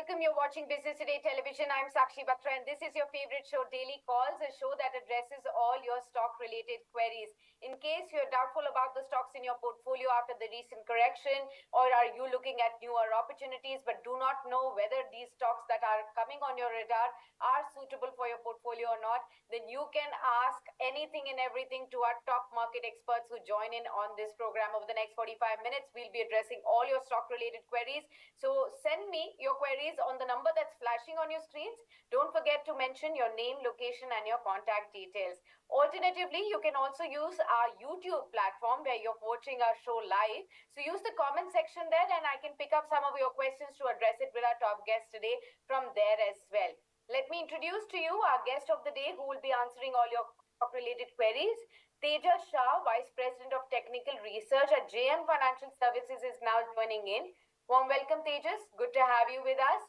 welcome. You're watching Business Today Television. I'm Sakshi Batra, and this is your favorite show, Daily Calls, a show that addresses all your stock-related queries. In case you're doubtful about the stocks in your portfolio after the recent correction, or are you looking at newer opportunities but do not know whether these stocks that are coming on your radar are suitable for your portfolio or not, then you can ask anything and everything to our top market experts who join in on this program. Over the next 45 minutes, we'll be addressing all your stock-related queries. So send me your queries on the number that's flashing on your screens. Don't forget to mention your name, location, and your contact details. Alternatively, you can also use our YouTube platform where you're watching our show live. So use the comment section there, and I can pick up some of your questions to address it with our top guest today from there as well. Let me introduce to you our guest of the day who will be answering all your stock-related queries. Tajas Shah, Vice President of Technical Research at JM Financial Services, is now joining in. Warm welcome, Tejas. Good to have you with us.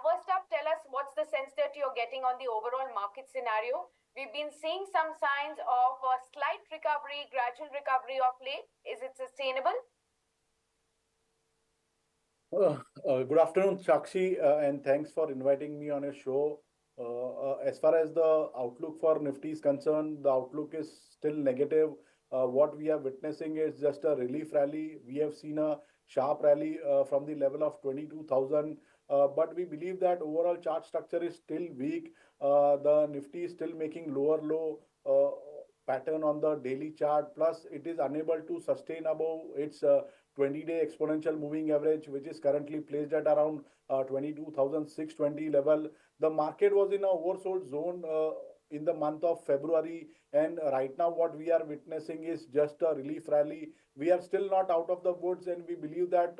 First up, tell us what's the sense that you're getting on the overall market scenario. We've been seeing some signs of a slight recovery, gradual recovery of late. Is it sustainable? Good afternoon, Sakshi, and thanks for inviting me on your show. As far as the outlook for Nifty is concerned, the outlook is still negative. What we are witnessing is just a relief rally. We have seen a sharp rally from the level of 22,000, but we believe that overall chart structure is still weak. The Nifty is still making lower low pattern on the daily chart. Plus, it is unable to sustain above its 20-day exponential moving average, which is currently placed at around 22,620 level. The market was in a oversold zone in the month of February, and right now what we are witnessing is just a relief rally. We are still not out of the woods, and we believe that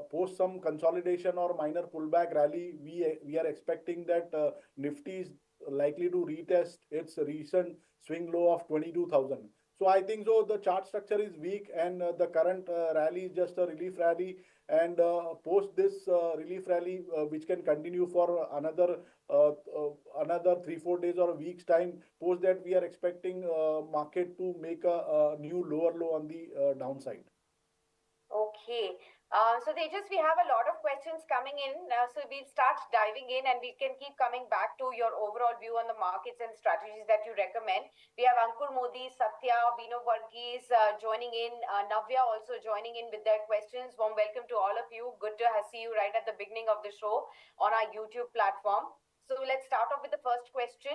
post some consolidation or minor pullback rally, we are expecting that Nifty is likely to retest its recent swing low of 22,000. So I think so the chart structure is weak, and the current rally is just a relief rally. And post this relief rally, which can continue for another 3-4 days or a week's time, post that we are expecting market to make a new lower low on the downside. Okay. So Tejas, we have a lot of questions coming in. So we'll start diving in, and we can keep coming back to your overall view on the markets and strategies that you recommend. We have Ankur Modi, Satya, Bino Varghese joining in, Navya also joining in with their questions. Warm welcome to all of you. Good to see you right at the beginning of the show on our YouTube platform. So let's start off with the first question.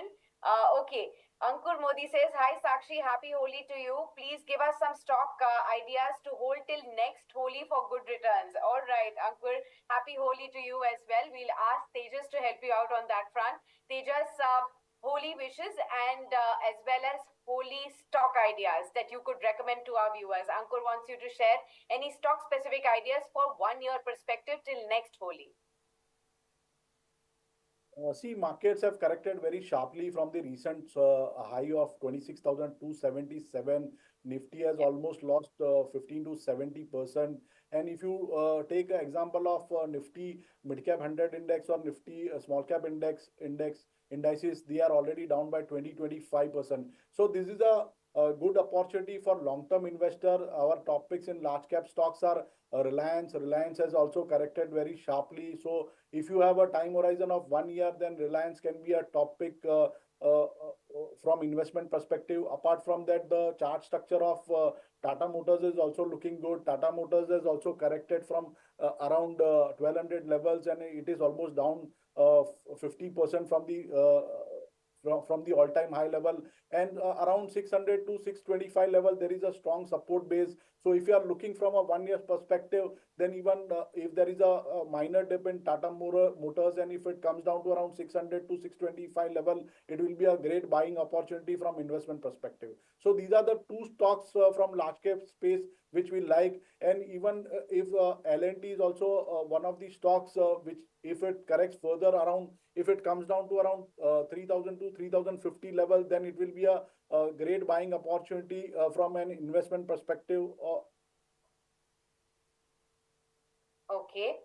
Okay. Ankur Modi says, hi Sakshi, happy Holi to you. Please give us some stock ideas to hold till next Holi for good returns. All right, Ankur, happy Holi to you as well. We'll ask Tejas to help you out on that front. Tejas, Holi wishes and as well as Holi stock ideas that you could recommend to our viewers. Ankur wants you to share any stock specific ideas for 1 year perspective till next Holi. See, markets have corrected very sharply from the recent high of 26,277. Nifty has almost lost 15 to 70%. And if you take an example of Nifty Mid Cap 100 Index or Nifty Small Cap indices, they are already down by 20-25%. So this is a good opportunity for long-term investor. Our top picks in large cap stocks are Reliance. Reliance has also corrected very sharply. So if you have a time horizon of 1 year, then Reliance can be a top pick from investment perspective. Apart from that, the chart structure of Tata Motors is also looking good. Tata Motors has also corrected from around 1200 levels, and it is almost down 50% from the all-time high level, and around 600 to 625 level there is a strong support base. So if you are looking from a 1 year perspective, then even if there is a minor dip in Tata Motors, and if it comes down to around 600 to 625 level, it will be a great buying opportunity from investment perspective. So these are the two stocks from large cap space which we like. And even if L&T is also one of the stocks which, if it corrects further around, if it comes down to around 3,000 to 3,050 level, then it will be a great buying opportunity from an investment perspective. Okay.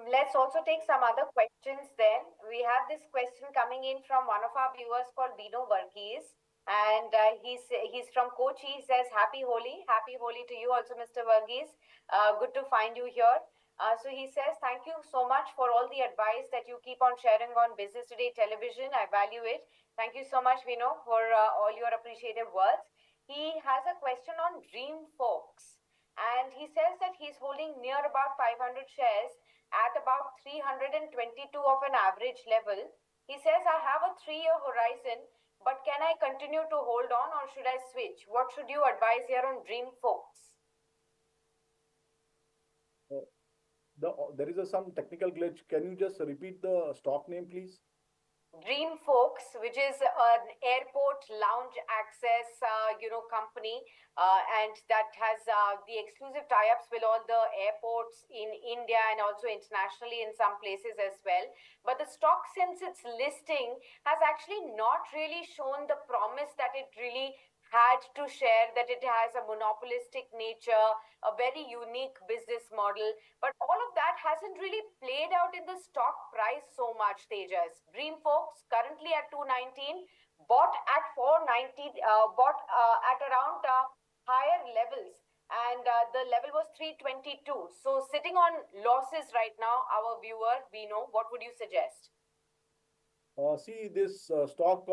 Let's also take some other questions then. We have this question coming in from one of our viewers called Bino Varghese. And he's from Kochi. He says, happy Holi to you also, Mr. Varghese. Good to find you here. So he says, thank you so much for all the advice that you keep on sharing on Business Today television. I value it. Thank you so much, Vino, for all your appreciative words. He has a question on Dream Folks. And he says that he's holding near about 500 shares at about 322 of an average level. He says, I have a 3-year horizon, but can I continue to hold on or should I switch? What should you advise here on Dream Folks? Uh, there is some technical glitch. Can you just repeat the stock name, please? Dream Folks, which is an airport lounge access, company, and that has the exclusive tie-ups with all the airports in India and also internationally in some places as well. But the stock, since its listing, has actually not really shown the promise that it really had to share, that it has a monopolistic nature, a very unique business model. But all of that hasn't really played out in the stock price so much, Tejas. Dream folks currently at 219, bought at 490, bought at around higher levels. And the level was 322. So sitting on losses right now, our viewer, we know, what would you suggest? See this stock,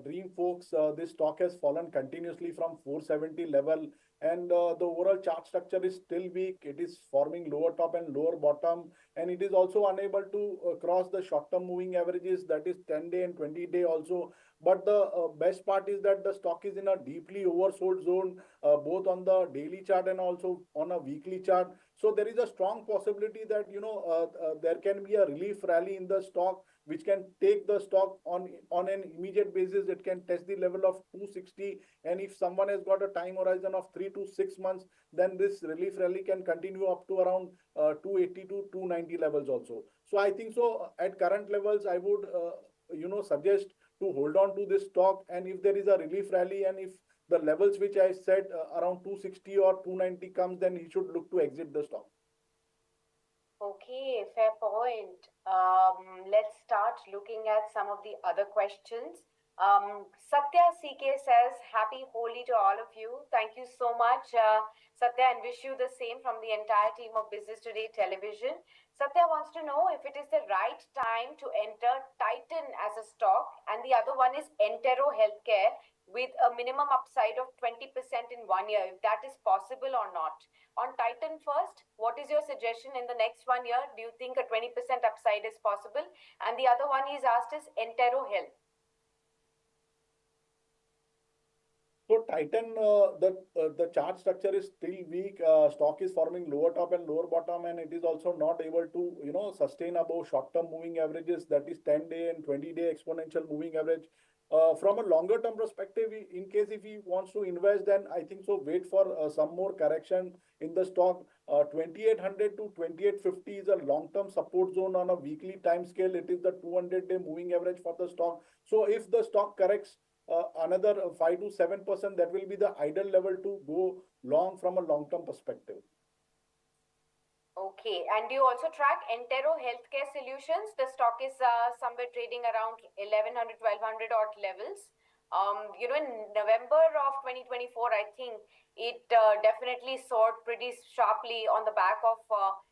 Dream Folks, this stock has fallen continuously from 470 level, and the overall chart structure is still weak. It is forming lower top and lower bottom, and it is also unable to cross the short-term moving averages, that is 10-day and 20-day also. But the best part is that the stock is in a deeply oversold zone, both on the daily chart and also on a weekly chart. So there is a strong possibility that there can be a relief rally in the stock, which can take the stock on an immediate basis. It can test the level of 260, and if someone has got a time horizon of 3 to 6 months, then this relief rally can continue up to around 280 to 290 levels also. So I think so at current levels I would suggest to hold on to this stock, and if there is a relief rally and if the levels which I said around 260 or 290 comes, then he should look to exit the stock. Okay, fair point. Let's start looking at some of the other questions. Satya CK says, Happy Holi to all of you. Thank you so much, Satya, and wish you the same from the entire team of Business Today Television. Satya wants to know if it is the right time to enter Titan as a stock, and the other one is Entero Healthcare with a minimum upside of 20% in 1 year, if that is possible or not. On Titan first, what is your suggestion in the next 1 year? Do you think a 20% upside is possible? And the other one he's asked is Entero Health. So Titan, the chart structure is still weak. Stock is forming lower top and lower bottom, and it is also not able to sustain above short-term moving averages, that is 10-day and 20-day exponential moving average. From a longer term perspective, in case if he wants to invest, then I think so wait for some more correction in the stock. 2800 to 2850 is a long term support zone on a weekly time scale. It is the 200-day moving average for the stock. So if the stock corrects another 5 to 7%, that will be the ideal level to go long from a long term perspective. Okay, and you also track Entero Healthcare Solutions. The stock is somewhere trading around 1100, 1200 odd levels. In November of 2024, I think it definitely soared pretty sharply on the back of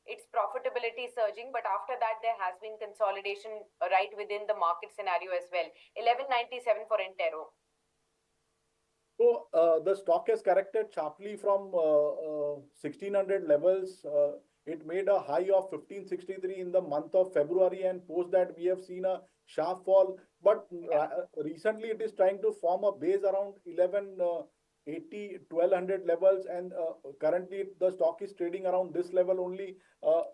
its profitability surging. But after that, there has been consolidation right within the market scenario as well. 1197 for Entero. So the stock has corrected sharply from 1600 levels. It made a high of 1563 in the month of February, and post that we have seen a sharp fall. But recently it is trying to form a base around 1180, 1200 levels, and currently the stock is trading around this level only.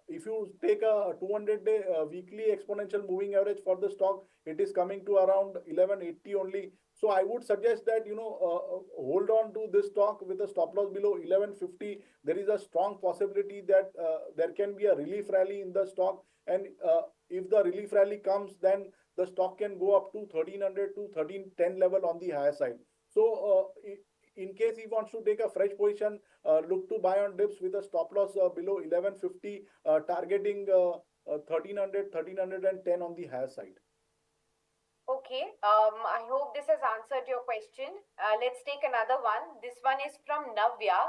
If you take a 200-day weekly exponential moving average for the stock, it is coming to around 1180 only. So I would suggest that hold on to this stock with a stop loss below 1150. There is a strong possibility that there can be a relief rally in the stock, and if the relief rally comes, then the stock can go up to 1300 to 1310 level on the higher side. So in case he wants to take a fresh position, look to buy on dips with a stop loss below 1150, targeting 1300 1310 on the higher side. Okay, I hope this has answered your question. Let's take another one. This one is from Navya.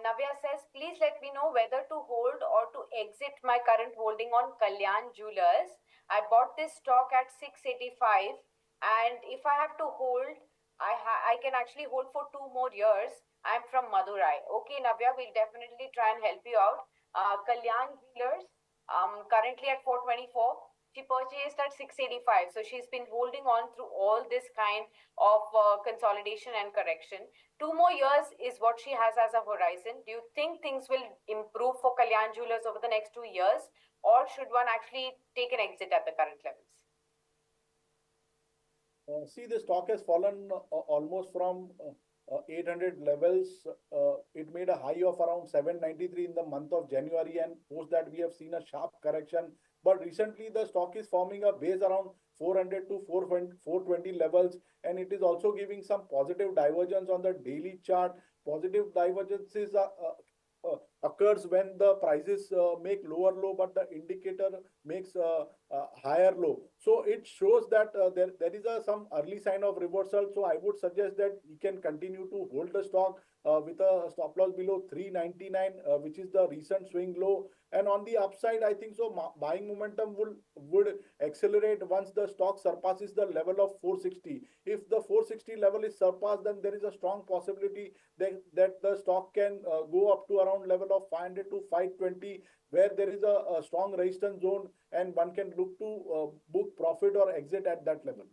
Navya says, please let me know whether to hold or to exit my current holding on Kalyan Jewelers. I bought this stock at 685, and if I have to hold, I can actually hold for 2 more years. I'm from Madurai. Okay, Navya, we'll definitely try and help you out. Kalyan Jewelers, currently at 424. She purchased at 685. So she's been holding on through all this kind of consolidation and correction. 2 more years is what she has as a horizon. Do you think things will improve for Kalyan Jewelers over the next 2 years, or should one actually take an exit at the current levels? See, the stock has fallen almost from 800 levels. It made a high of around 793 in the month of January, and post that we have seen a sharp correction. But recently, the stock is forming a base around 400 to 420 levels, and it is also giving some positive divergence on the daily chart. Positive divergences occurs when the prices make lower low, but the indicator makes higher low. So it shows that there is some early sign of reversal. So I would suggest that you can continue to hold the stock with a stop loss below 399, which is the recent swing low. And on the upside, I think so buying momentum would accelerate once the stock surpasses the level of 460. If the 460 level is surpassed, then there is a strong possibility that the stock can go up to around level of 500 to 520, where there is a strong resistance zone, and one can look to book profit or exit at that level.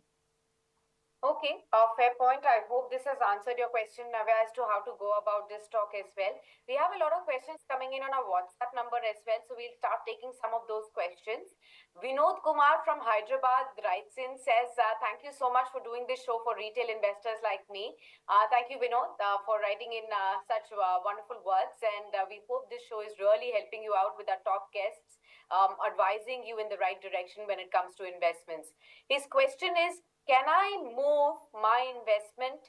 Okay, fair point. I hope this has answered your question, Navya, as to how to go about this talk as well. We have a lot of questions coming in on our WhatsApp number as well, so we'll start taking some of those questions. Vinod Kumar from Hyderabad writes in, says, thank you so much for doing this show for retail investors like me. Thank you, Vinod, for writing in such wonderful words, and we hope this show is really helping you out with our top guests, advising you in the right direction when it comes to investments. His question is, can I move my investment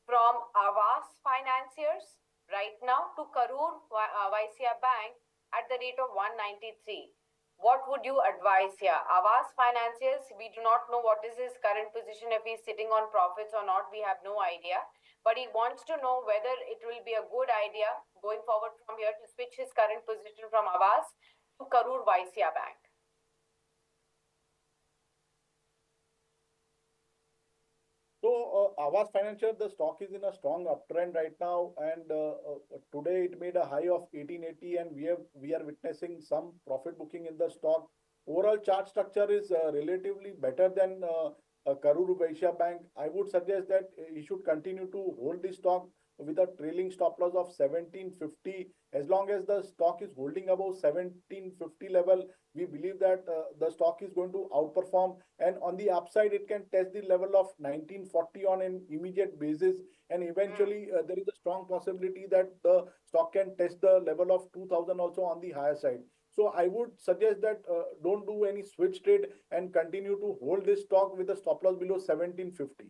from Avas Financiers right now to Karur Vysya Bank at the rate of 193? What would you advise here? Avas Financiers, we do not know what is his current position, if he's sitting on profits or not. We have no idea. But he wants to know whether it will be a good idea going forward from here to switch his current position from Avas to Karur Vysya Bank. So, Aavas Financial, the stock is in a strong uptrend right now, and today it made a high of 1880, and we are witnessing some profit booking in the stock. Overall chart structure is relatively better than Karur Vysya Bank. I would suggest that you should continue to hold the stock with a trailing stop loss of 1750. As long as the stock is holding above 1750 level, we believe that the stock is going to outperform, and on the upside it can test the level of 1940 on an immediate basis, and eventually there is a strong possibility that the stock can test the level of 2000 also on the higher side. So I would suggest that don't do any switch trade and continue to hold this stock with a stop loss below 1750.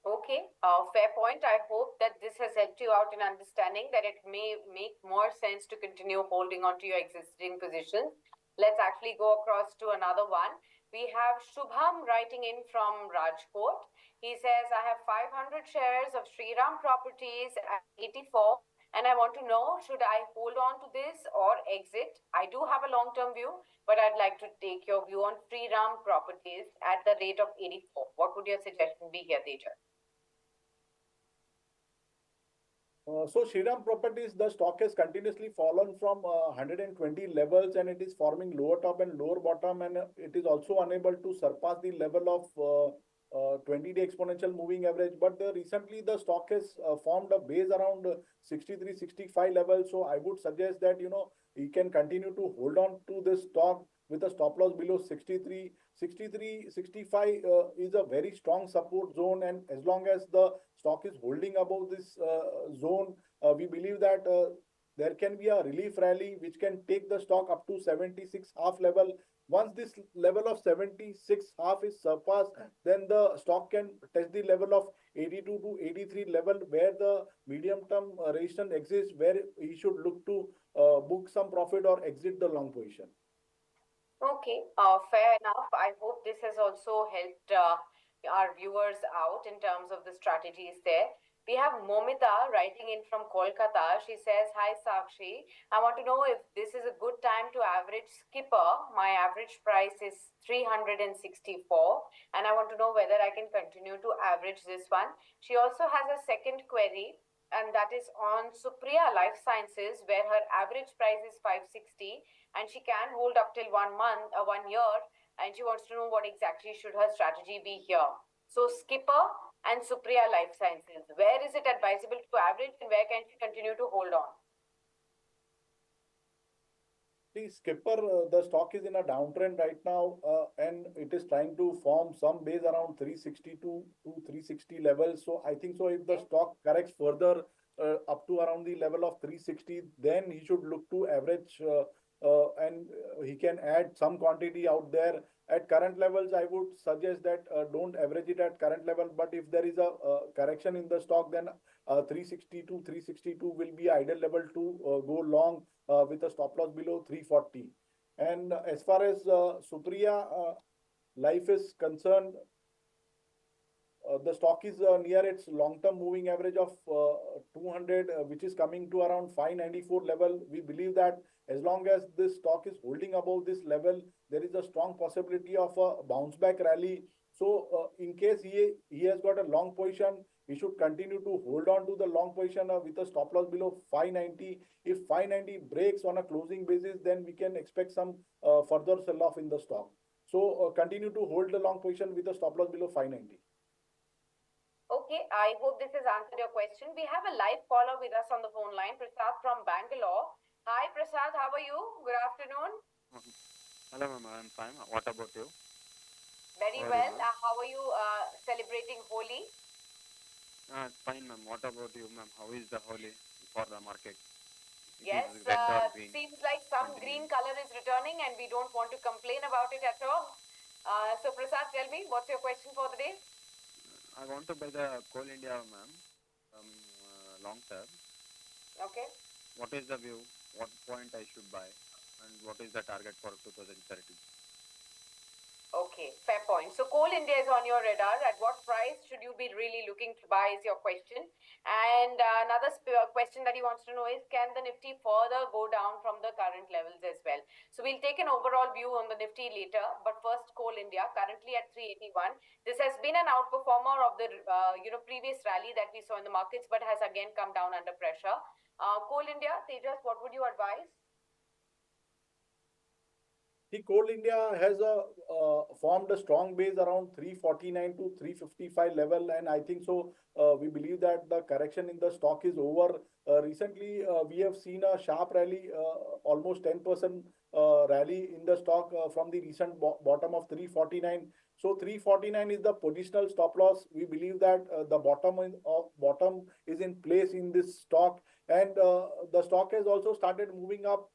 Okay, fair point. I hope that this has helped you out in understanding that it may make more sense to continue holding on to your existing positions. Let's actually go across to another one. We have Shubham writing in from Rajkot. He says, I have 500 shares of Shriram Properties at 84, and I want to know, should I hold on to this or exit? I do have a long-term view, but I'd like to take your view on Shriram Properties at the rate of 84. What would your suggestion be here, Tejas? So Shriram Properties, the stock has continuously fallen from 120 levels, and it is forming lower top and lower bottom, and it is also unable to surpass the level of 20-day exponential moving average. But recently the stock has formed a base around 63, 65 levels. So I would suggest that you can continue to hold on to this stock with a stop loss below 63. 63, 65 is a very strong support zone, and as long as the stock is holding above this zone, we believe that there can be a relief rally which can take the stock up to 76 half level. Once this level of 76 half is surpassed, then the stock can test the level of 82 to 83 level, where the medium term resistance exists, where he should look to book some profit or exit the long position. Okay, fair enough. I hope this has also helped our viewers out in terms of the strategies there. We have Momita writing in from Kolkata. She says, "Hi Sakshi, I want to know if this is a good time to average skipper. My average price is 364, and I want to know whether I can continue to average this one." She also has a second query, and that is on Supriya Life Sciences, where her average price is 560 and she can hold up till 1 month, 1 year, and she wants to know what exactly should her strategy be here. So Skipper and Supriya Life Sciences, where is it advisable to average and where can she continue to hold on? See, Skipper, the stock is in a downtrend right now, and it is trying to form some base around 362 to 360 levels. So I think so. If the Okay. stock corrects further up to around the level of 360, then he should look to average, and he can add some quantity out there. At current levels, I would suggest that don't average it at current level. But if there is a correction in the stock, then 360 to 362 will be ideal level to go long with a stop loss below 340. And as far as Supriya Life is concerned, the stock is near its long-term moving average of 200, which is coming to around 594 level. We believe that as long as this stock is holding above this level, there is a strong possibility of a bounce back rally. So, in case he has got a long position, he should continue to hold on to the long position with a stop loss below 590. If 590 breaks on a closing basis, then we can expect some further sell off in the stock. So, continue to hold the long position with a stop loss below 590. Okay, I hope this has answered your question. We have a live caller with us on the phone line, Prasad from Bangalore. Hi, Prasad, how are you? Good afternoon. Hello, ma'am. I'm fine. What about you? Very How are you, well. ma'am? How are you celebrating Holi? It's fine, ma'am. What about you, ma'am? How is the Holi for the market? It Yes, is red or green seems like some continuing. green color is returning and we don't want to complain about it at all. So, Prasad, tell me, what's your question for the day? I want to buy the Coal India, ma'am, from long term. Okay. What is the view? What point I should buy? And what is the target for 2030? Okay, fair point. So Coal India is on your radar. At what price should you be really looking to buy is your question. And another question that he wants to know is, can the Nifty further go down from the current levels as well? So we'll take an overall view on the Nifty later. But first, Coal India, currently at 381. This has been an outperformer of the previous rally that we saw in the markets, but has again come down under pressure. Coal India, Tejas, what would you advise? The Coal India has formed a strong base around 349 to 355 level, and I think so. We believe that the correction in the stock is over. Recently, we have seen a sharp rally, almost 10% rally in the stock from the recent bottom of 349. So 349 is the positional stop loss. We believe that the bottom is in place in this stock, and the stock has also started moving up.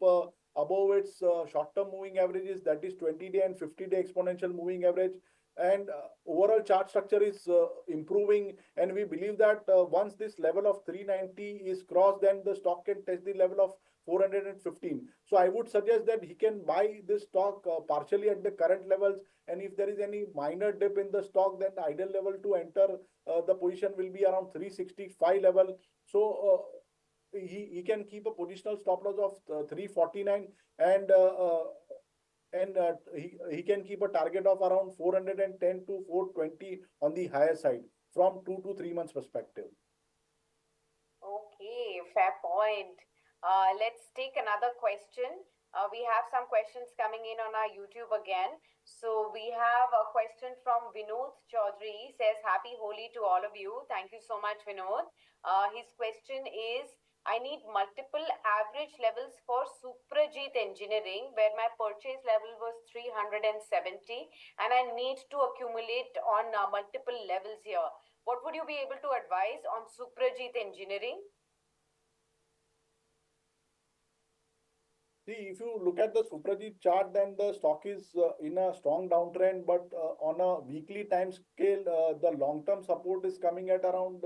Above its short-term moving averages, that is 20-day and 50-day exponential moving average. And overall chart structure is improving. And we believe that once this level of 390 is crossed, then the stock can test the level of 415. So I would suggest that he can buy this stock partially at the current levels. And if there is any minor dip in the stock, then the ideal level to enter the position will be around 365 level. So he can keep a positional stop loss of 349, and he can keep a target of around 410 to 420 on the higher side from 2 to 3 months perspective. Okay, fair point. Let's take another question. We have some questions coming in on our YouTube again. So we have a question from Vinod Chaudhary. He says, Happy Holi to all of you. Thank you so much, Vinod. His question is, I need multiple average levels for Suprajit Engineering, where my purchase level was 370, and I need to accumulate on multiple levels here. What would you be able to advise on Suprajit Engineering? See, if you look at the Suprajit chart, then the stock is in a strong downtrend, but on a weekly time scale, the long-term support is coming at around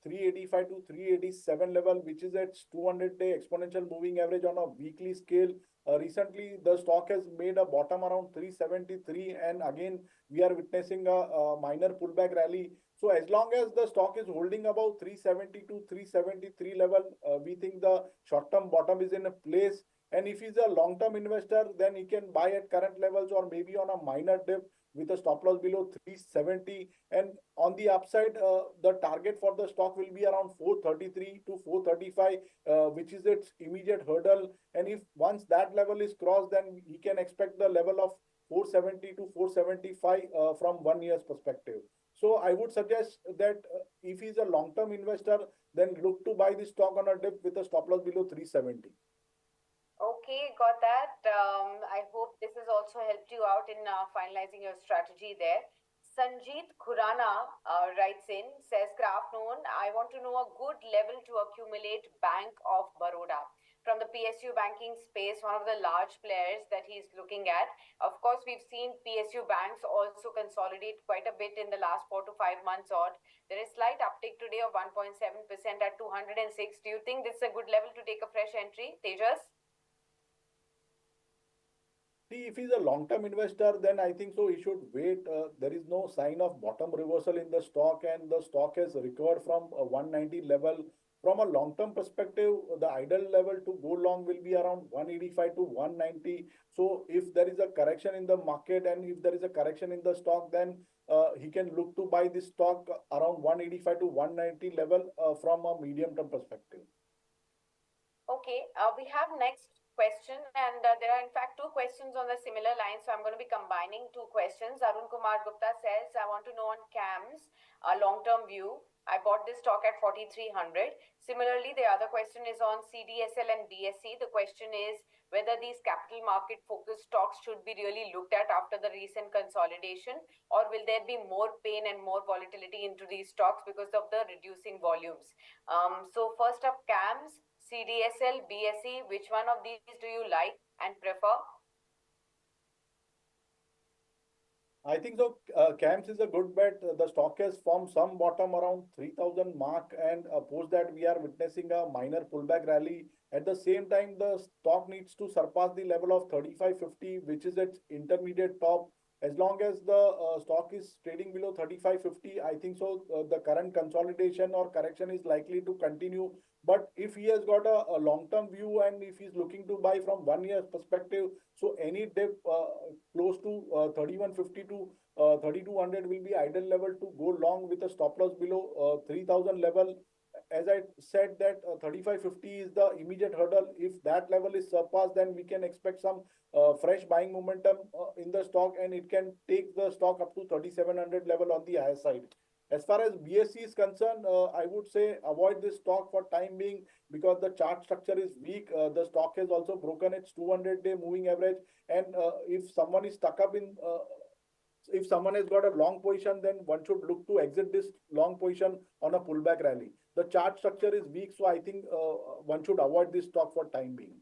385 to 387 level, which is its 200-day exponential moving average on a weekly scale. Recently, the stock has made a bottom around 373, and again, we are witnessing a minor pullback rally. So, as long as the stock is holding above 370 to 373 level, we think the short-term bottom is in a place. And if he's a long-term investor, then he can buy at current levels or maybe on a minor dip with a stop loss below 370. And on the upside, the target for the stock will be around 433 to 435, which is its immediate hurdle. And if once that level is crossed, then he can expect the level of 470 to 475 from 1 year's perspective. So I would suggest that if he's a long-term investor, then look to buy the stock on a dip with a stop loss below 370. Okay, got that. I hope this has also helped you out in finalizing your strategy there. Sanjeet Khurana writes in, says, good afternoon. I want to know a good level to accumulate Bank of Baroda. From the PSU banking space, one of the large players that he's looking at. Of course, we've seen PSU banks also consolidate quite a bit in the last 4 to 5 months odd. There is slight uptick today of 1.7% at 206. Do you think this is a good level to take a fresh entry, Tejas? See, if he's a long-term investor, then I think so he should wait. There is no sign of bottom reversal in the stock, and the stock has recovered from a 190 level. From a long-term perspective, the ideal level to go long will be around 185 to 190. So if there is a correction in the market and if there is a correction in the stock, then he can look to buy this stock around 185 to 190 level from a medium-term perspective. Okay, we have next question, and there are in fact two questions on the similar line, so I'm going to be combining two questions. Arun Kumar Gupta says, I want to know on CAMS, a long-term view. I bought this stock at 4,300. Similarly, the other question is on CDSL and BSE. The question is whether these capital market focused stocks should be really looked at after the recent consolidation, or will there be more pain and more volatility into these stocks because of the reducing volumes? So first up, CAMS, CDSL, BSE, which one of these do you like and prefer? I think so. CAMS is a good bet. The stock has formed some bottom around 3,000 mark, and post that we are witnessing a minor pullback rally. At the same time, the stock needs to surpass the level of 3550, which is its intermediate top. As long as the stock is trading below 3550, I think so. The current consolidation or correction is likely to continue. But if he has got a long-term view and if he's looking to buy from 1 year's perspective, so any dip close to 3150 to 3200 will be ideal level to go long with a stop loss below 3000 level. As I said that 3550 is the immediate hurdle. If that level is surpassed, then we can expect some fresh buying momentum in the stock, and it can take the stock up to 3700 level on the higher side. As far as BSE is concerned, I would say avoid this stock for time being because the chart structure is weak. The stock has also broken its 200-day moving average, and if someone is stuck up in if someone has got a long position, then one should look to exit this long position on a pullback rally. The chart structure is weak, so I think one should avoid this stock for time being.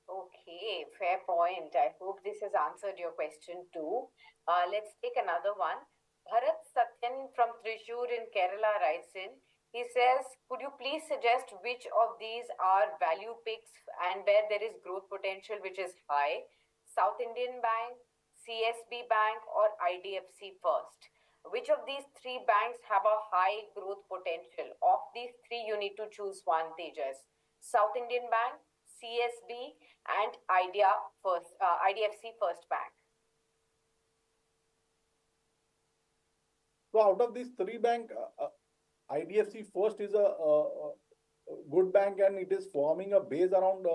Okay, fair point. I hope this has answered your question too. Let's take another one. Bharat Satyan from Thrissur in Kerala writes in. He says, could you please suggest which of these are value picks and where there is growth potential which is high? South Indian Bank, CSB Bank, or IDFC First? Which of these three banks have a high growth potential? Of these three, you need to choose one, Tejas. South Indian Bank, CSB, and IDFC First Bank. So out of these three bank, IDFC First is a good bank and it is forming a base around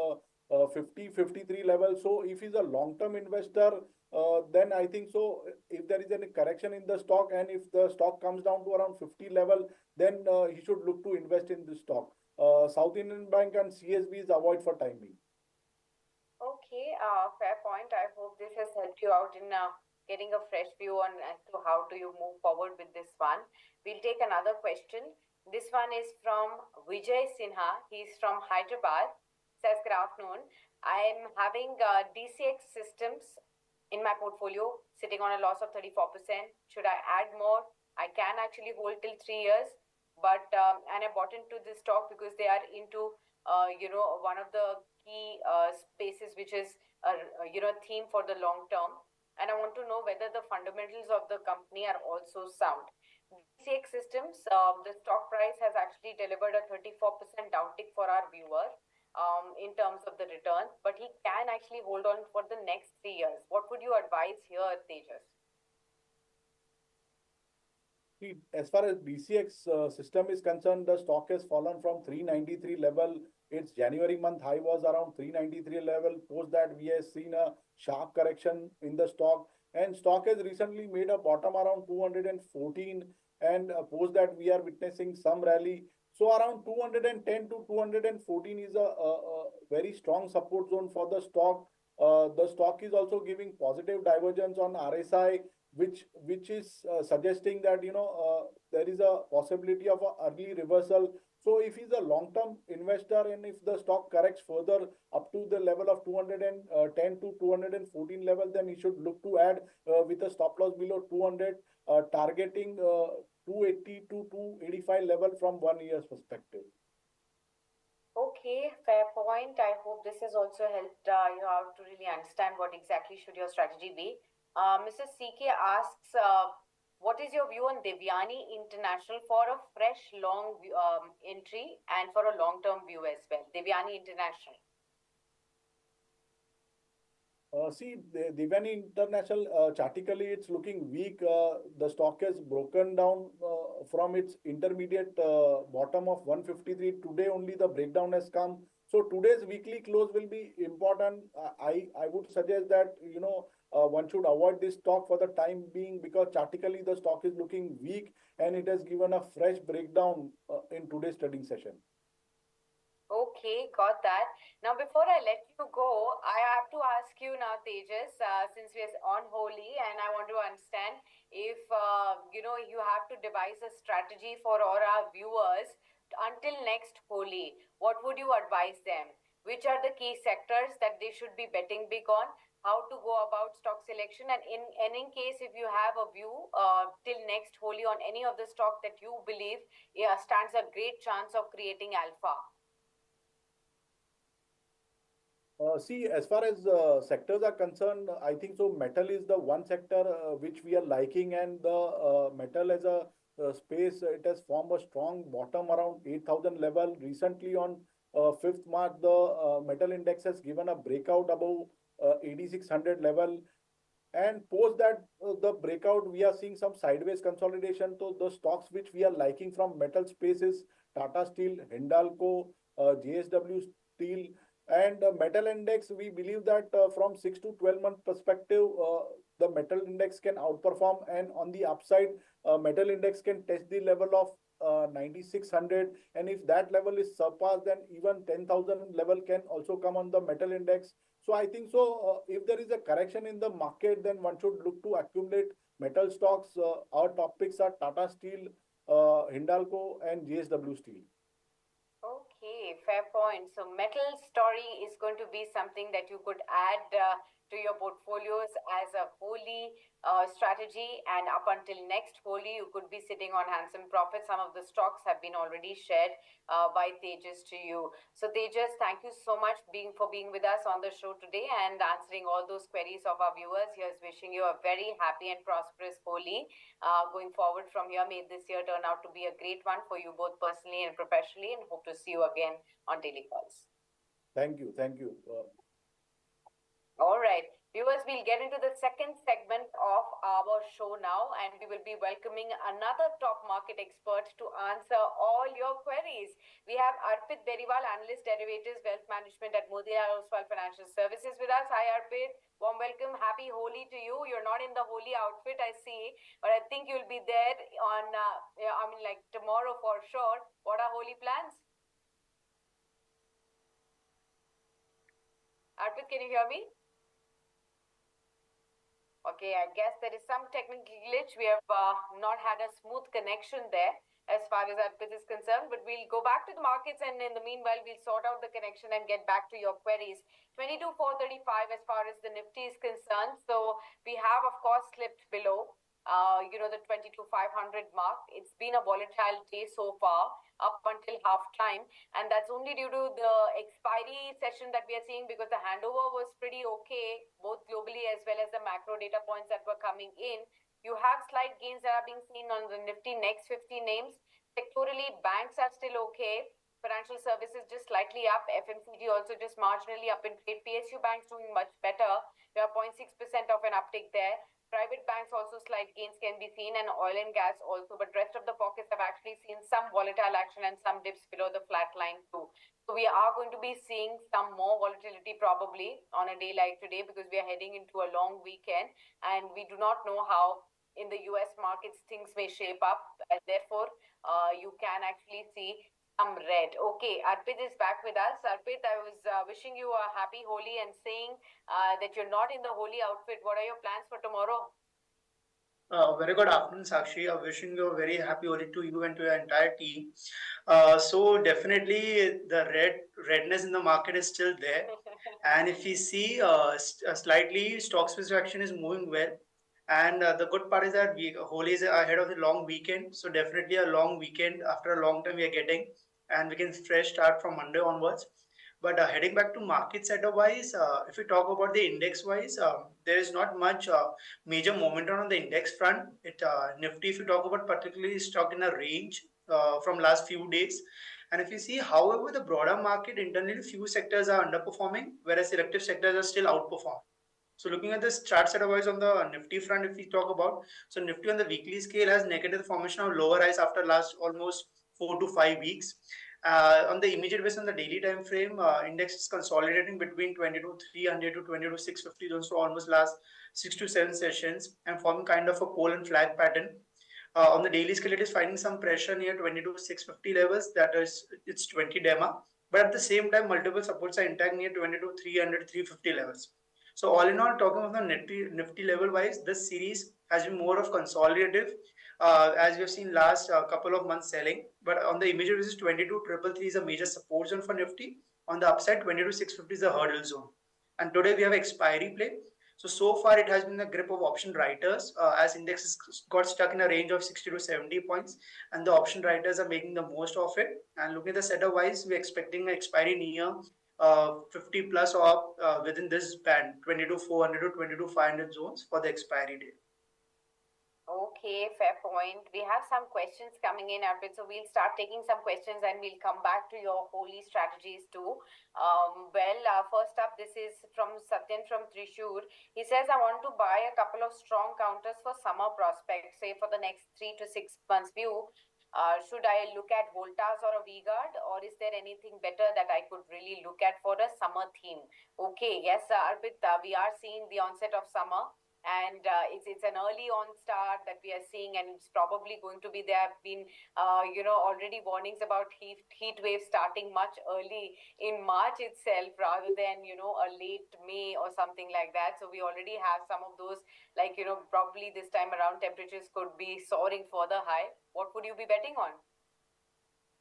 50, 53 level. So if he's a long-term investor, then I think so. If there is any correction in the stock and if the stock comes down to around 50 level, then he should look to invest in this stock. South Indian Bank and CSB is avoid for time being. Okay, fair point. I hope this has helped you out in getting a fresh view on as to how do you move forward with this one. We'll take another question. This one is from Vijay Sinha. He's from Hyderabad. Says, good afternoon. I'm having DCX systems in my portfolio sitting on a loss of 34%. Should I add more? I can actually hold till 3 years. but and I bought into this stock because they are into one of the key spaces which is theme for the long term, and I want to know whether the fundamentals of the company are also sound. BCX Systems, the stock price has actually delivered a 34% downtick for our viewer in terms of the return, but he can actually hold on for the next 3 years. What would you advise here, Tejas? See, as far as BCX system is concerned, the stock has fallen from 393 level. Its January month high was around 393 level. Post that, we have seen a sharp correction in the stock, and stock has recently made a bottom around 214. And post that, we are witnessing some rally. So around 210 to 214 is a very strong support zone for the stock. The stock is also giving positive divergence on RSI, which is suggesting that there is a possibility of a early reversal. So if he's a long term investor and if the stock corrects further up to the level of 210 to 214 level, then he should look to add with a stop loss below 200, targeting 280 to 285 level from 1 year's perspective. Okay, fair point. I hope this has also helped you out to really understand what exactly should your strategy be. Mrs. CK asks, what is your view on Devyani International for a fresh long entry and for a long-term view as well? Devyani International. See, the Divani International, chartically, it's looking weak. The stock has broken down from its intermediate bottom of 153. Today, only the breakdown has come. So today's weekly close will be important. I would suggest that one should avoid this stock for the time being, because chartically the stock is looking weak and it has given a fresh breakdown in today's trading session. Okay, got that. Now, before I let you go, I have to ask you now, Tejas, since we're on Holi, and I want to understand if you have to devise a strategy for all our viewers until next Holi. What would you advise them? Which are the key sectors that they should be betting big on? How to go about stock selection? And in case if you have a view till next Holi on any of the stock that you believe stands a great chance of creating alpha. See, as far as sectors are concerned, I think so. Metal is the one sector which we are liking, and the metal as a space, it has formed a strong bottom around 8,000 level. Recently, on 5th March, the metal index has given a breakout above 8,600 level. And post that, the breakout, we are seeing some sideways consolidation. So the stocks which we are liking from metal spaces, Tata Steel, Hindalco, JSW Steel, and metal index, we believe that from 6 to 12-month perspective, the metal index can outperform. And on the upside, metal index can test the level of 9,600. And if that level is surpassed, then even 10,000 level can also come on the metal index. So I think so. If there is a correction in the market, then one should look to accumulate metal stocks. Our top picks are Tata Steel, Hindalco, and JSW Steel. Okay, fair point. So metal story is going to be something that you could add to your portfolios as a Holi strategy, and up until next Holi, you could be sitting on handsome profits. Some of the stocks have been already shared by Tejas to you. So Tejas, thank you so much for being with us on the show today and answering all those queries of our viewers. Here's wishing you a very happy and prosperous Holi going forward from here. May this year turn out to be a great one for you both personally and professionally, and hope to see you again on Daily Calls. Thank you. Thank you. All right. Viewers, we'll get into the second segment of our show now, and we will be welcoming another top market expert to answer all your queries. We have Arpit Beriwal, Analyst Derivatives Wealth Management at Motilal Oswal Financial Services with us. Hi, Arpit. Warm welcome. Happy Holi to you. You're not in the Holi outfit, I see, but I think you'll be there on, like tomorrow for sure. What are Holi plans? Arpit, can you hear me? Okay, I guess there is some technical glitch. We have not had a smooth connection there as far as Arpit is concerned, but we'll go back to the markets, and in the meanwhile, we'll sort out the connection and get back to your queries. 22,435 as far as the Nifty is concerned. So we have, of course, slipped below. the 22,500 mark. It's been a volatile day so far up until half time, and that's only due to the expiry session that we are seeing, because the handover was pretty okay, both globally as well as the macro data points that were coming in. You have slight gains that are being seen on the Nifty next 50 names. Sectorally, banks are still okay. Financial services just slightly up. FMCG also just marginally up in trade. PSU banks doing much better. We have 0.6% of an uptick there. Private banks also slight gains can be seen, and oil and gas also, but rest of the pockets have actually seen some volatile action and some dips below the flat line too. So we are going to be seeing some more volatility probably on a day like today, because we are heading into a long weekend and we do not know how in the US markets things may shape up, and therefore you can actually see some red. Okay, Arpit is back with us. Arpit, I was wishing you a happy Holi and saying that you're not in the Holi outfit. What are your plans for tomorrow? Very good afternoon, Sakshi. I'm wishing you a very happy Holi to you and to your entire team. So definitely the redness in the market is still there, and if we see slightly stock specific action is moving well, and the good part is that Holi is ahead of the long weekend, so definitely a long weekend after a long time we are getting, and we can fresh start from Monday onwards. But heading back to market setup wise, if we talk about the index wise, there is not much major momentum on the index front. Nifty, if you talk about particularly stock in a range from last few days, and if you see, however, the broader market internally, few sectors are underperforming, whereas selective sectors are still outperforming. So looking at this chart set wise on the Nifty front, if we talk about, so Nifty on the weekly scale has negative formation of lower highs after last almost 4 to 5 weeks. On the immediate basis on the daily time frame, index is consolidating between 22,300 to 22,650 zones for almost last 6 to 7 sessions and forming kind of a pole and flag pattern. On the daily scale, it is finding some pressure near 22,650 levels. That is, it's 20 DEMA. But at the same time, multiple supports are intact near 22,300, 350 levels. So all in all, talking about the Nifty level wise, this series has been more of consolidative, as we have seen last couple of months selling. But on the immediate basis, 22,333 is a major support zone for Nifty. On the upside, 22,650 is a hurdle zone. And today we have expiry play. So far it has been the grip of option writers, as indexes got stuck in a range of 60 to 70 points, and the option writers are making the most of it. And looking at the setup wise, we're expecting an expiry near 50 plus or within this band, 22,400 to 22,500 zones for the expiry date. Okay, fair point. We have some questions coming in, Arpit. So we'll start taking some questions and we'll come back to your holy strategies too. First up, this is from Satyan from Trishur. He says, I want to buy a couple of strong counters for summer prospects, say for the next 3 to 6 months view. Should I look at Voltas or a V-Guard, or is there anything better that I could really look at for a summer theme? Okay, yes, Arpit, we are seeing the onset of summer, and it's an early on start that we are seeing, and it's probably going to be, there have been already warnings about heat wave starting much early in March itself, rather than a late May or something like that. So we already have some of those, like probably this time around temperatures could be soaring further high. What would you be betting on?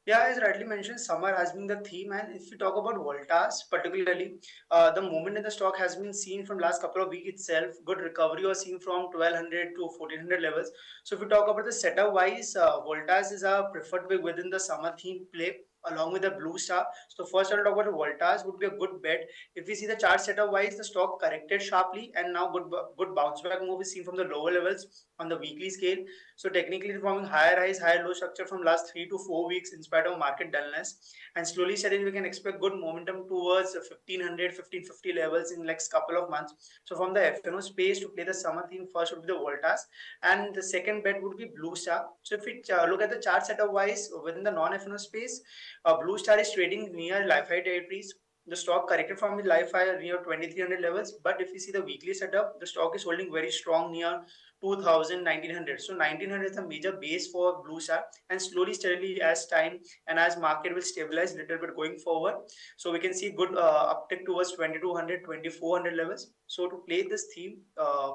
Yeah, as rightly mentioned, summer has been the theme, and if you talk about Voltas, particularly, the movement in the stock has been seen from last couple of weeks itself. Good recovery was seen from 1,200 to 1,400 levels. So if you talk about the setup wise, Voltas is a preferred way within the summer theme play, along with the Blue Star. So first I'll talk about Voltas would be a good bet. If we see the chart setup wise, the stock corrected sharply, and now good bounce back move is seen from the lower levels on the weekly scale. So technically forming higher highs, higher low structure from last 3 to 4 weeks in spite of market dullness. And slowly steadily we can expect good momentum towards 1,500, 1,550 levels in next couple of months. So from the FNO space to play the summer theme, first would be the Voltas, and the second bet would be Blue Star. So if we look at the chart setup wise within the non-FNO space, Blue Star is trading near life high territories. The stock corrected from the life high near 2,300 levels, but if you see the weekly setup, the stock is holding very strong near 2,000, 1,900. So 1,900 is a major base for Blue Star, and slowly steadily as time and as market will stabilize a little bit going forward, so we can see good uptick towards 2,200, 2,400 levels. So to play this theme,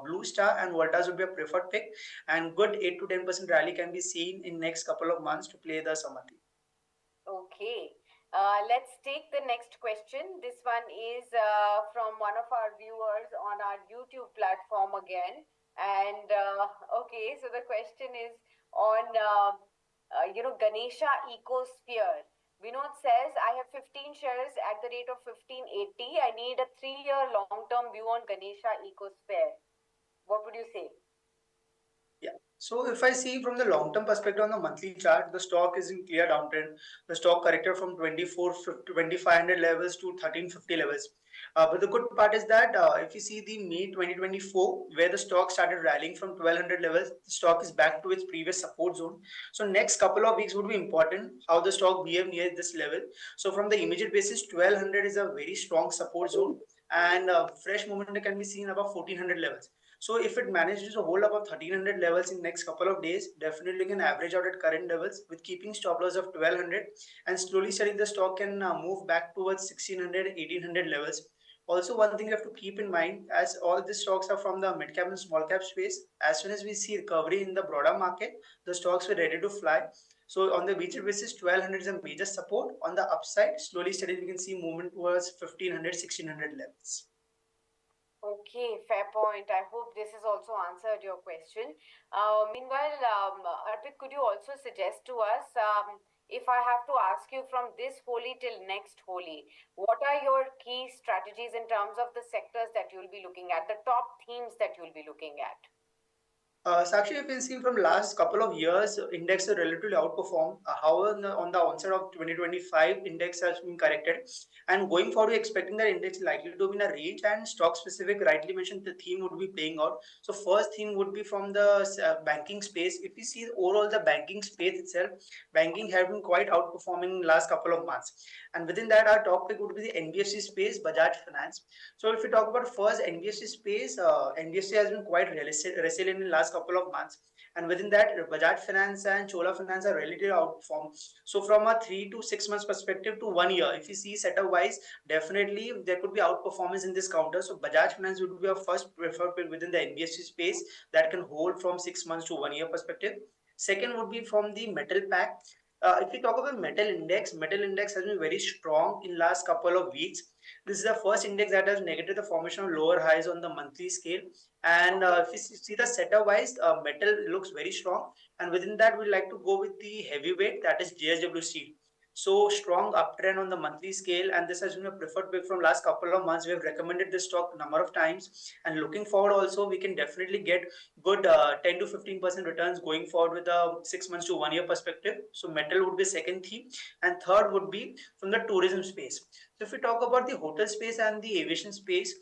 Blue Star and Voltas would be a preferred pick, and good 8 to 10% rally can be seen in next couple of months to play the summer theme. Okay. Let's take the next question. This one is from one of our viewers on our YouTube platform again. And okay, so the question is on Ganesha Ecosphere. Vinod says, I have 15 shares at the rate of 1580. I need a 3-year long-term view on Ganesha Ecosphere. What would you say? Yeah. So if I see from the long-term perspective on the monthly chart, the stock is in clear downtrend. The stock corrected from 2500 levels to 1350 levels. But the good part is that if you see the May 2024, where the stock started rallying from 1200 levels, the stock is back to its previous support zone. So next couple of weeks would be important how the stock behave near this level. So from the immediate basis, 1200 is a very strong support zone, and fresh momentum can be seen above 1400 levels. So if it manages to hold above 1300 levels in next couple of days, definitely can average out at current levels with keeping stop loss of 1200, and slowly studying the stock can move back towards 1600, 1800 levels. Also, one thing you have to keep in mind, as all these stocks are from the mid cap and small cap space, as soon as we see recovery in the broader market, the stocks were ready to fly. So on the weekly basis, 1200 is a major support. On the upside, slowly steady we can see movement towards 1500, 1600 levels. Okay, fair point. I hope this has also answered your question. Meanwhile, Arpit, could you also suggest to us, if I have to ask you from this Holi till next Holi, what are your key strategies in terms of the sectors that you'll be looking at, the top themes that you'll be looking at? Sakshi, you can see from last couple of years, index has relatively outperformed. However, on the onset of 2025, index has been corrected. And going forward, we're expecting that index is likely to be in a range, and stock specific, rightly mentioned, the theme would be playing out. So first theme would be from the banking space. If you see overall the banking space itself, banking have been quite outperforming in last couple of months. And within that, our top pick would be the NBFC space, Bajaj Finance. So if we talk about first NBFC space, NBFC has been quite resilient in last couple of months. And within that, Bajaj Finance and Chola Finance are relatively outperformed. So from a 3 to 6 months perspective to 1 year, if you see setup wise, definitely there could be outperformance in this counter. So Bajaj Finance would be our first preferred pick within the NBFC space that can hold from 6 months to 1 year perspective. Second would be from the metal pack. If we talk about metal index has been very strong in last couple of weeks. This is the first index that has negated the formation of lower highs on the monthly scale. And if you see the setup wise, metal looks very strong. And within that, we like to go with the heavyweight, that is JSW Steel. So strong uptrend on the monthly scale, and this has been a preferred pick from last couple of months. We have recommended this stock a number of times, and looking forward also, we can definitely get good 10 to 15% returns going forward with a 6 months to 1 year perspective. So metal would be second theme, and third would be from the tourism space. So if we talk about the hotel space and the aviation space,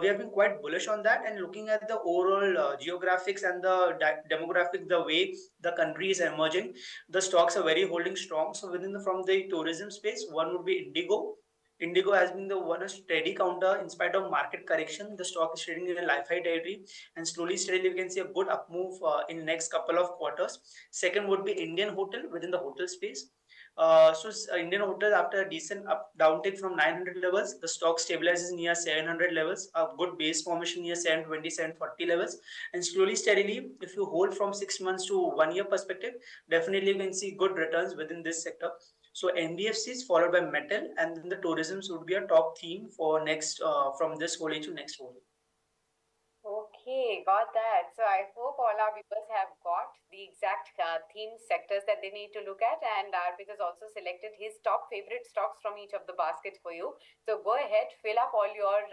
we have been quite bullish on that, and looking at the overall geographics and the demographic, the way the country is emerging, the stocks are very holding strong. So within from the tourism space, one would be Indigo. Indigo has been the one a steady counter in spite of market correction. The stock is trading in a life high territory, and slowly steadily we can see a good up move in next couple of quarters. Second would be Indian Hotel within the hotel space. Indian Hotel, after a decent downtick from 900 levels, the stock stabilizes near 700 levels, a good base formation near 720, 740 levels, and slowly steadily, if you hold from 6 months to 1 year perspective, definitely you can see good returns within this sector. So NBFCs followed by metal, and then the tourism would be a top theme for next from this whole to next whole. Okay, got that. So I hope all our viewers have got the exact theme sectors that they need to look at. And Arpit has also selected his top favorite stocks from each of the baskets for you. So go ahead, fill up all your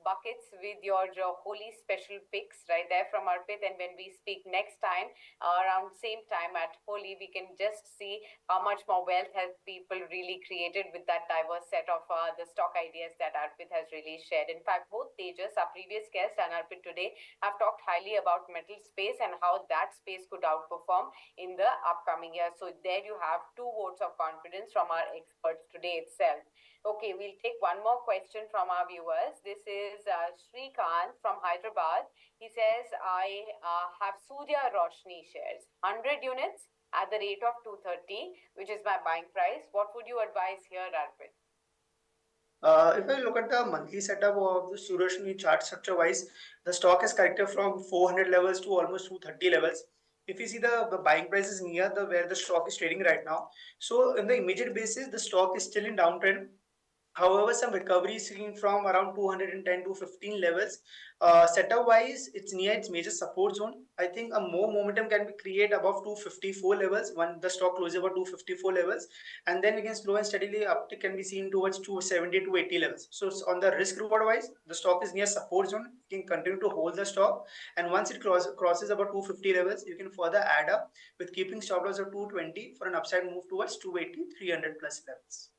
buckets with your holy special picks right there from Arpit. And when we speak next time, around same time at Holi, we can just see how much more wealth has people really created with that diverse set of the stock ideas that Arpit has really shared. In fact, both Tejas, our previous guest, and Arpit today have talked highly about metal space and how that space could outperform in the upcoming year. So there you have 2 votes of confidence from our experts today itself. Okay, we'll take one more question from our viewers. This is Shrikant from Hyderabad. He says, I have Surya Roshni shares, 100 units at the rate of 230, which is my buying price. What would you advise here, Arpit? If I look at the monthly setup of the Surashni chart structure wise, the stock has corrected from 400 levels to almost 230 levels. If you see the buying price is near the where the stock is trading right now. So in the immediate basis, the stock is still in downtrend. However, some recovery is seen from around 210 to 15 levels. Setup wise, it's near its major support zone. I think a more momentum can be created above 254 levels when the stock closes above 254 levels, and then again slow and steadily uptick can be seen towards 270 to 80 levels. So on the risk reward wise, the stock is near support zone. You can continue to hold the stock, and once it crosses about 250 levels, you can further add up with keeping stop loss of 220 for an upside move towards 280, 300 plus levels.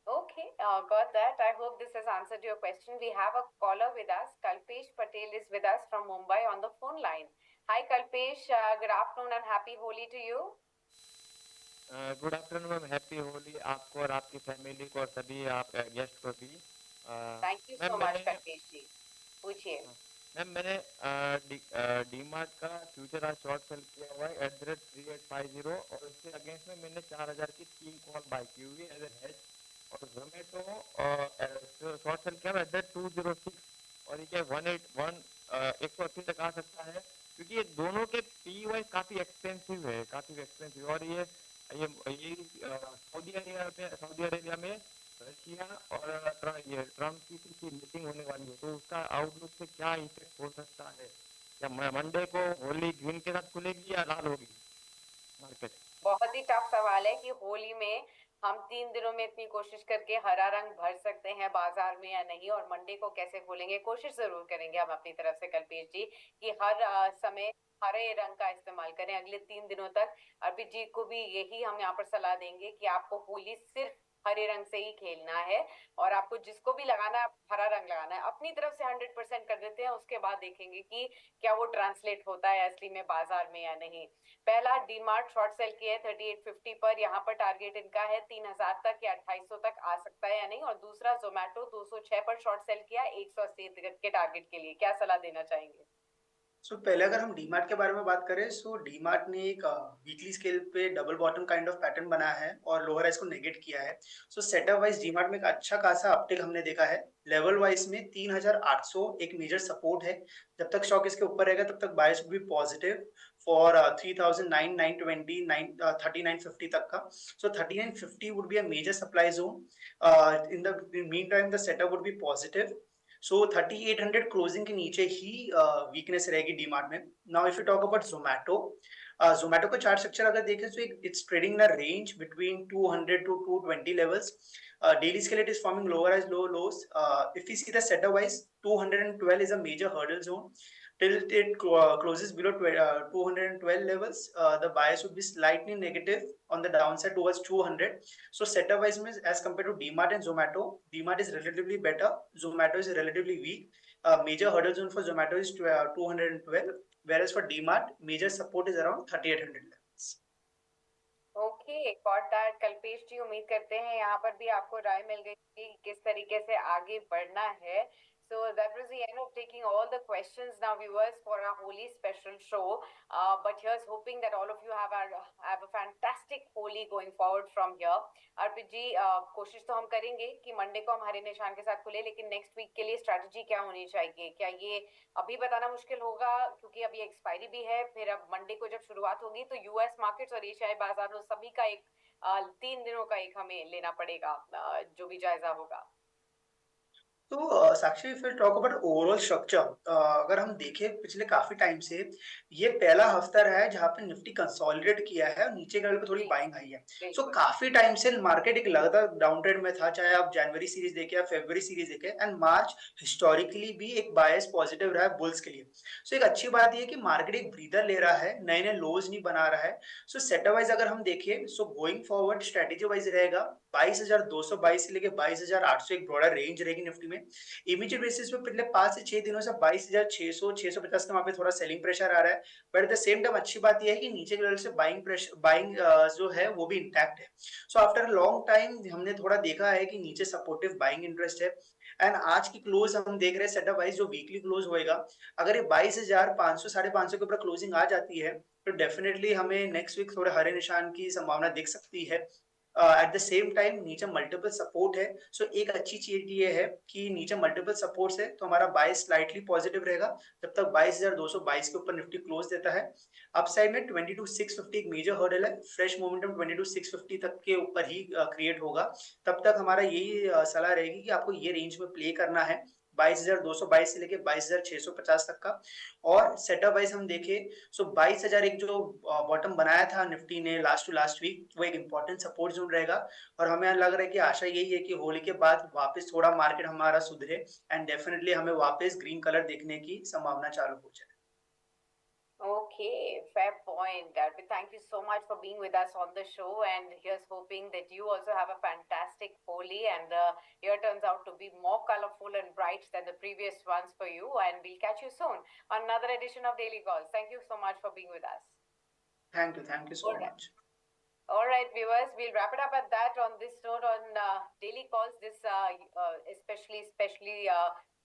Okay, got that. I hope this has answered your question. We have a caller with us. Kalpesh Patel is with us from Mumbai on the phone line. Hi, Kalpesh. Good afternoon and happy Holi to you. Good afternoon ma'am, happy Holi आपको और आपकी family को और सभी आप guest को भी। Thank you ma'am so much मैंने कल्पेश जी, पूछिए। मैम मैंने डीमार्ट का फ्यूचर आज शॉर्ट सेल किया हुआ है एट द रेट 3850 और उसके अगेंस्ट में मैंने 4000 की 3 कॉल बाई की हुई है एज ए हेज। और जोमेटो शॉर्ट सेल किया हुआ एट द रेट 206 और ये क्या 180 तक आ सकता है, क्योंकि ये दोनों के पी वाइज काफ़ी एक्सपेंसिव और ये सऊदी अरेबिया में रशिया और ये ट्रम्प की मीटिंग होने वाली है, तो उसका आउटलुक से क्या इफेक्ट हो सकता है? क्या मंडे को होली ग्रीन के साथ खुलेगी या लाल होगी मार्केट? बहुत ही टफ सवाल है कि होली में हम 3 दिनों में इतनी कोशिश करके हरा रंग भर सकते हैं बाजार में या नहीं, और मंडे को कैसे खोलेंगे। कोशिश जरूर करेंगे हम अपनी तरफ से कल्पेश जी कि हर समय हरे रंग का इस्तेमाल करें अगले 3 दिनों तक। अर्पित जी को भी यही हम यहाँ पर सलाह देंगे कि आपको होली सिर्फ हरे रंग से ही खेलना है, और आपको जिसको भी लगाना है हरा रंग लगाना है। अपनी तरफ से 100% कर देते हैं, उसके बाद देखेंगे कि क्या वो ट्रांसलेट होता है असली में बाजार में या नहीं। पहला डीमार्ट शॉर्ट सेल किया है 3850 पर, यहाँ पर टारगेट इनका है 3000 तक या 2800 तक आ सकता है या नहीं। और दूसरा जोमेटो 206 पर शॉर्ट सेल किया 180 के टारगेट के लिए। क्या सलाह देना चाहेंगे? पहले अगर हम डीमार्ट के बारे में बात करें, डीमार्ट ने एक वीकली स्केल पे double bottom kind of pattern बनाया है और लोअर राइज को नेगेट किया है। सेटअप वाइज डीमार्ट में एक अच्छा खासा अपटेक हमने देखा है। लेवल वाइज में 3800 एक मेजर सपोर्ट है। जब तक स्टॉक इसके ऊपर रहेगा तब तक बायस भी पॉजिटिव फॉर 3920 3950 तक का। 3950 would be a major supply zone. In the mean time the setup would be positive. 3800 closing के नीचे ही वीकनेस रहेगी डीमार्ट में। Now if you talk about Zomato का चार्ट स्ट्रक्चर अगर देखें तो it's trading in range between 200 to 220 levels. Daily scale it is forming lower as low lows. If we see the setup wise, 212 is a major hurdle zone. Till it closes below 212 levels, the bias would be slightly negative on the downside towards 200. Setup wise means as compared to DMart and Zomato, DMart is relatively better, Zomato is relatively weak. Major hurdle zone for Zomato is 212, whereas for DMart, major support is around 3800 levels. Okay, got that Kalpesh ji. उम्मीद करते हैं यहाँ पर भी आपको राय मिल गई कि किस तरीके से आगे बढ़ना है। So that was the end of taking all the questions now, viewers, for our Holi special show. But here's hoping that all of you have a fantastic Holi going forward from here. अर्पित जी, कोशिश तो हम करेंगे कि Monday को हम हरे निशान के साथ खुले, लेकिन नेक्स्ट वीक के लिए स्ट्रैटेजी क्या होनी चाहिए? क्या ये अभी बताना मुश्किल होगा क्योंकि अभी एक्सपायरी भी है, फिर अब मंडे को जब शुरुआत होगी तो यूएस मार्केट्स और एशियाई बाजारों सभी का एक 3 दिनों का एक हमें लेना पड़ेगा जो भी जायजा होगा। Sakshi, if talk about overall structure, अगर हम देखें पिछले काफी टाइम से ये पहला हफ्ता रहा है जहां पे निफ्टी कंसोलिडेट किया है और नीचे के लेवल पे थोड़ी बाइंग आई है। काफी टाइम से मार्केट एक लगातार डाउन ट्रेंड में था, चाहे आप जनवरी सीरीज देखें या फरवरी सीरीज देखें, एंड मार्च हिस्टोरिकली भी एक बायस पॉजिटिव रहा है बुल्स के लिए। एक अच्छी बात ये कि मार्केट एक ब्रीदर ले रहा है, नए नए लोज नहीं बना रहा है। सेटअप वाइज अगर हम देखें, गोइंग फॉरवर्ड स्ट्रेटेजी वाइज रहेगा 22,222 से लेके 22,800 एक ब्रॉडर रेंज रहेगी निफ्टी में। इमीडिएट बेसिस पे पिछले 5 से 6 दिनों से 22,600 650 का वहां पे थोड़ा सेलिंग प्रेशर आ रहा है। But at the same time अच्छी बात यह है कि नीचे के लेवल से बाइंग जो है वो भी इंटैक्ट है। आफ्टर लॉन्ग टाइम हमने थोड़ा देखा है कि नीचे सपोर्टिव बाइंग इंटरेस्ट है। एंड आज की क्लोज हम देख रहे हैं सेटअप वाइज जो वीकली क्लोज होएगा, अगर ये 22,500 550 के ऊपर क्लोजिंग आ जाती है तो डेफिनेटली हमें नेक्स्ट वीक थोड़े हरे निशान की संभावना दिख सकती है। एट द सेम टाइम नीचे मल्टीपल सपोर्ट है. सो एक अच्छी चीज ये है कि नीचे मल्टीपल सपोर्ट्स है तो हमारा बाय स्लाइटली पॉजिटिव रहेगा जब तक 22,222 के ऊपर निफ्टी क्लोज देता है. अपसाइड में 22,650 एक मेजर हर्डल है. फ्रेश मोमेंटम 22,650 तक के ऊपर ही क्रिएट होगा. तब तक हमारा यही सलाह रहेगी कि आपको ये रेंज में प्ले करना है 22,222 से लेके 22,650 तक का. और सेटअप वाइज हम देखें सो 22,000 एक जो बॉटम बनाया था निफ्टी ने लास्ट टू लास्ट वीक, वो एक इंपॉर्टेंट सपोर्ट जोन रहेगा. और हमें लग रहा है कि आशा यही है कि होली के बाद वापस थोड़ा मार्केट हमारा सुधरे एंड डेफिनेटली हमें वापस ग्रीन कलर देखने की संभावना चालू हो जाए. Okay, fair point. Arpit, thank you so much for being with us on the show, and here's hoping that you also have a fantastic Holi and the year turns out to be more colorful and bright than the previous ones for you, and we'll catch you soon on another edition of Daily Calls. Thank you so much for being with us. Thank you so much. All right, viewers, we'll wrap it up at that on this note on Daily Calls, this especially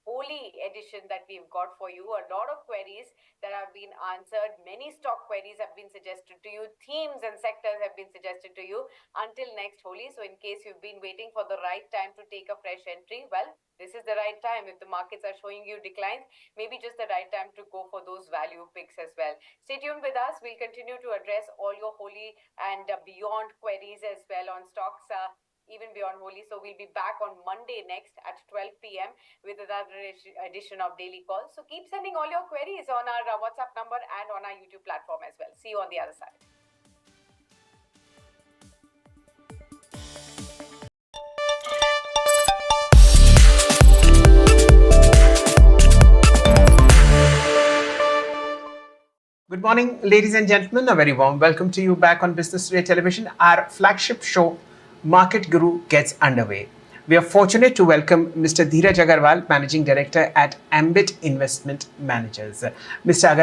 Holi edition that we've got for you. A lot of queries that have been answered. Many stock queries have been suggested to you. Themes and sectors have been suggested to you until next Holi. So in case you've been waiting for the right time to take a fresh entry, well, this is the right time. If the markets are showing you declines, maybe just the right time to go for those value picks as well. Stay tuned with us. We'll continue to address all your Holi and beyond queries as well on stocks. Even beyond Holi. So we'll be back on Monday next at 12 p.m. with another edition of Daily Calls. So keep sending all your queries on our WhatsApp number and on our YouTube platform as well. See you on the other side. Good morning, ladies and gentlemen. A very warm welcome to you back on Business Today Television. Our flagship show, Market Guru, gets underway. We are fortunate to welcome Mr. Dheeraj Agarwal, Managing Director at Ambit Investment Managers. Mr.